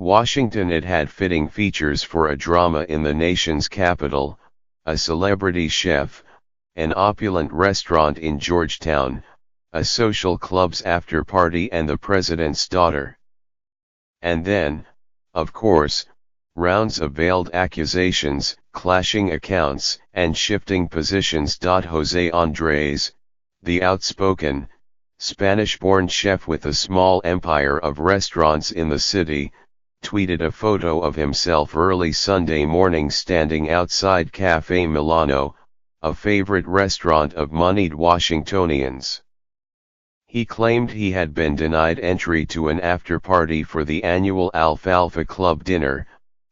Washington. It had fitting features for a drama in the nation's capital, a celebrity chef, an opulent restaurant in Georgetown, a social club's after party, and the president's daughter. And then, of course, rounds of veiled accusations, clashing accounts, and shifting positions. José Andrés, the outspoken, Spanish-born chef with a small empire of restaurants in the city, tweeted a photo of himself early Sunday morning standing outside Café Milano, a favorite restaurant of moneyed Washingtonians. He claimed he had been denied entry to an after-party for the annual Alfalfa Club dinner,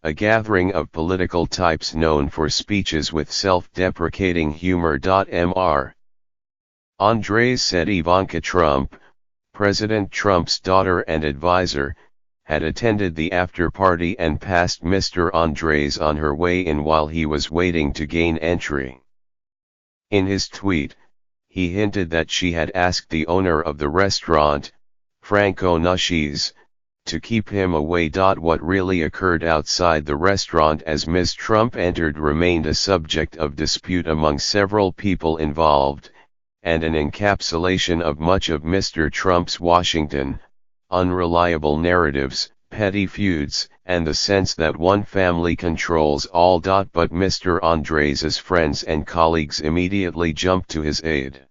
a gathering of political types known for speeches with self-deprecating humor. Mr. Andrés said Ivanka Trump, President Trump's daughter and advisor, had attended the after-party and passed Mr. Andrés on her way in while he was waiting to gain entry. In his tweet, he hinted that she had asked the owner of the restaurant, Franco Nucci's, to keep him away. What really occurred outside the restaurant as Ms. Trump entered remained a subject of dispute among several people involved, and an encapsulation of much of Mr. Trump's Washington, unreliable narratives, petty feuds, and the sense that one family controls all. But Mr. Andrés's friends and colleagues immediately jumped to his aid.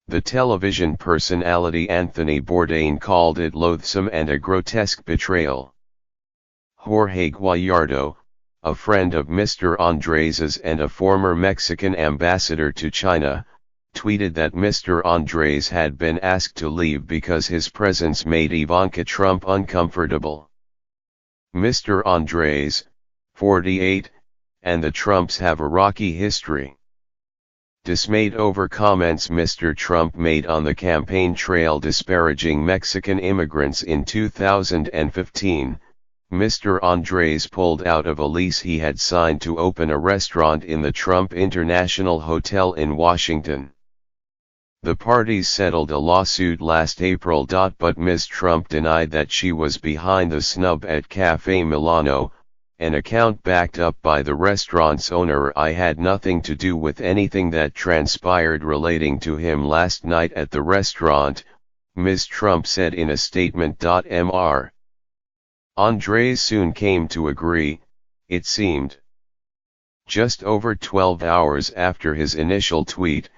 The television personality Anthony Bourdain called it loathsome and a grotesque betrayal. Jorge Guallardo, a friend of Mr. Andrés's and a former Mexican ambassador to China, tweeted that Mr. Andrés had been asked to leave because his presence made Ivanka Trump uncomfortable. Mr. Andrés, 48, and the Trumps have a rocky history. Dismayed over comments Mr. Trump made on the campaign trail disparaging Mexican immigrants in 2015, Mr. Andrés pulled out of a lease he had signed to open a restaurant in the Trump International Hotel in Washington. The parties settled a lawsuit last April. But Ms. Trump denied that she was behind the snub at Café Milano, an account backed up by the restaurant's owner. I had nothing to do with anything that transpired relating to him last night at the restaurant, Ms. Trump said in a statement. Mr. Andrés soon came to agree, it seemed. Just over 12 hours after his initial tweet,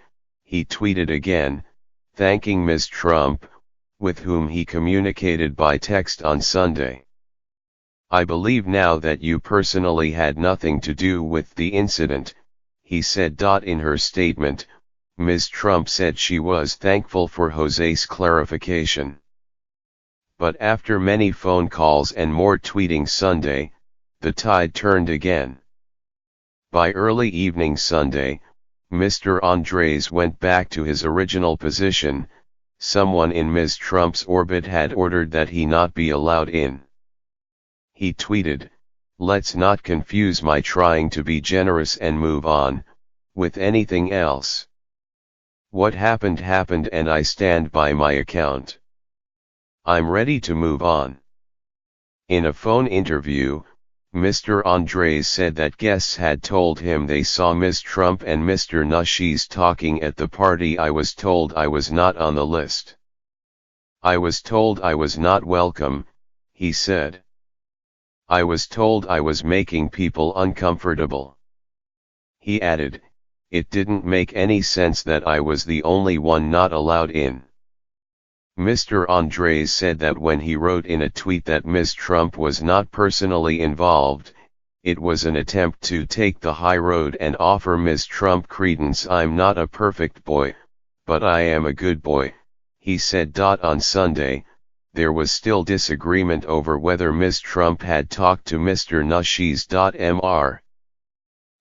he tweeted again, thanking Ms. Trump, with whom he communicated by text on Sunday. I believe now that you personally had nothing to do with the incident, he said. In her statement, Ms. Trump said she was thankful for José's clarification. But after many phone calls and more tweeting Sunday, the tide turned again. By early evening Sunday, Mr. Andrés went back to his original position. Someone in Ms. Trump's orbit had ordered that he not be allowed in. He tweeted, "Let's not confuse my trying to be generous and move on, with anything else. What happened happened and I stand by my account. I'm ready to move on." In a phone interview, Mr. Andrés said that guests had told him they saw Ms. Trump and Mr. Nucci's talking at the party. I was told I was not on the list. I was told I was not welcome, he said. I was told I was making people uncomfortable. He added, it didn't make any sense that I was the only one not allowed in. Mr. Andrés said that when he wrote in a tweet that Ms. Trump was not personally involved, it was an attempt to take the high road and offer Ms. Trump credence. I'm not a perfect boy, but I am a good boy, he said. On Sunday, there was still disagreement over whether Ms. Trump had talked to Mr. Nucci's. Mr.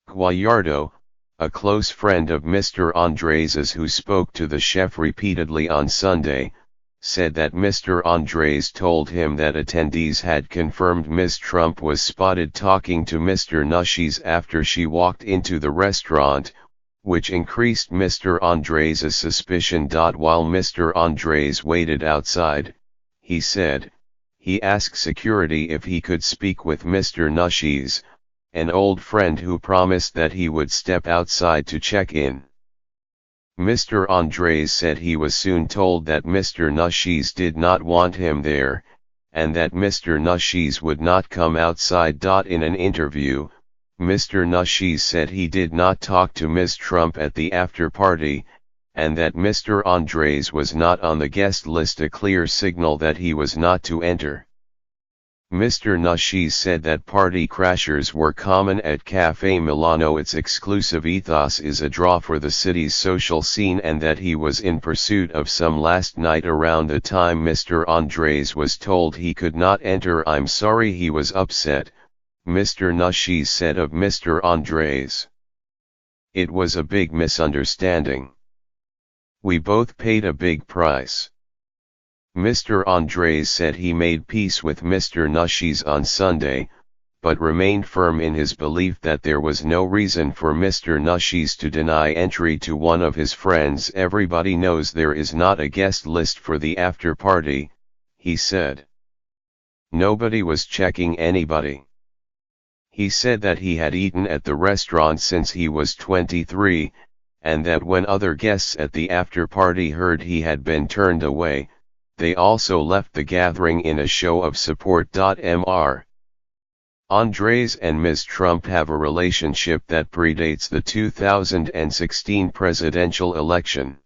Guallardo, a close friend of Mr. Andrés's who spoke to the chef repeatedly on Sunday, said that Mr. Andrés told him that attendees had confirmed Ms. Trump was spotted talking to Mr. Nucci's after she walked into the restaurant, which increased Mr. Andrés's suspicion. While Mr. Andrés waited outside, he said, he asked security if he could speak with Mr. Nushes, an old friend who promised that he would step outside to check in. Mr. Andrés said he was soon told that Mr. Nushes did not want him there, and that Mr. Nushes would not come outside. In an interview, Mr. Nushes said he did not talk to Ms. Trump at the after-party, and that Mr. Andrés was not on the guest list, a clear signal that he was not to enter. Mr. Nushes said that party crashers were common at Café Milano. Its exclusive ethos is a draw for the city's social scene, and that he was in pursuit of some last night around the time Mr. Andrés was told he could not enter. "I'm sorry he was upset," Mr. Nushes said of Mr. Andrés. "It was a big misunderstanding. We both paid a big price." Mr. Andrés said he made peace with Mr. Nushes on Sunday, but remained firm in his belief that there was no reason for Mr. Nushes to deny entry to one of his friends. "Everybody knows there is not a guest list for the after-party," he said. "Nobody was checking anybody." He said that he had eaten at the restaurant since he was 23, and that when other guests at the after-party heard he had been turned away, they also left the gathering in a show of support. Mr. Andrés and Ms. Trump have a relationship that predates the 2016 presidential election.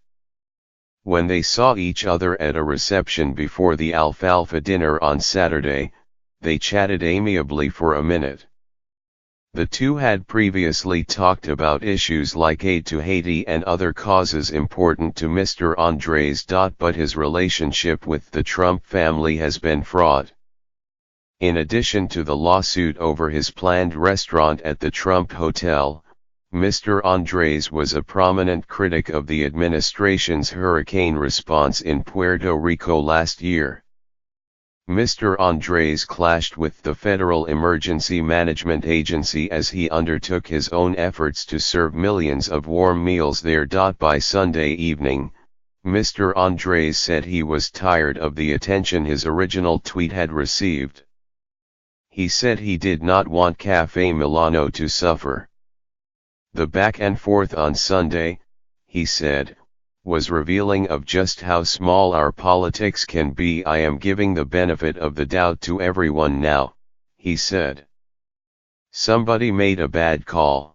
When they saw each other at a reception before the Alfalfa dinner on Saturday, they chatted amiably for a minute. The two had previously talked about issues like aid to Haiti and other causes important to Mr. Andrés. But his relationship with the Trump family has been fraught. In addition to the lawsuit over his planned restaurant at the Trump Hotel, Mr. Andrés was a prominent critic of the administration's hurricane response in Puerto Rico last year. Mr. Andrés clashed with the Federal Emergency Management Agency as he undertook his own efforts to serve millions of warm meals there. By Sunday evening, Mr. Andrés said he was tired of the attention his original tweet had received. He said he did not want Café Milano to suffer. "The back and forth on Sunday," he said, "was revealing of just how small our politics can be. I am giving the benefit of the doubt to everyone now," he said. "Somebody made a bad call.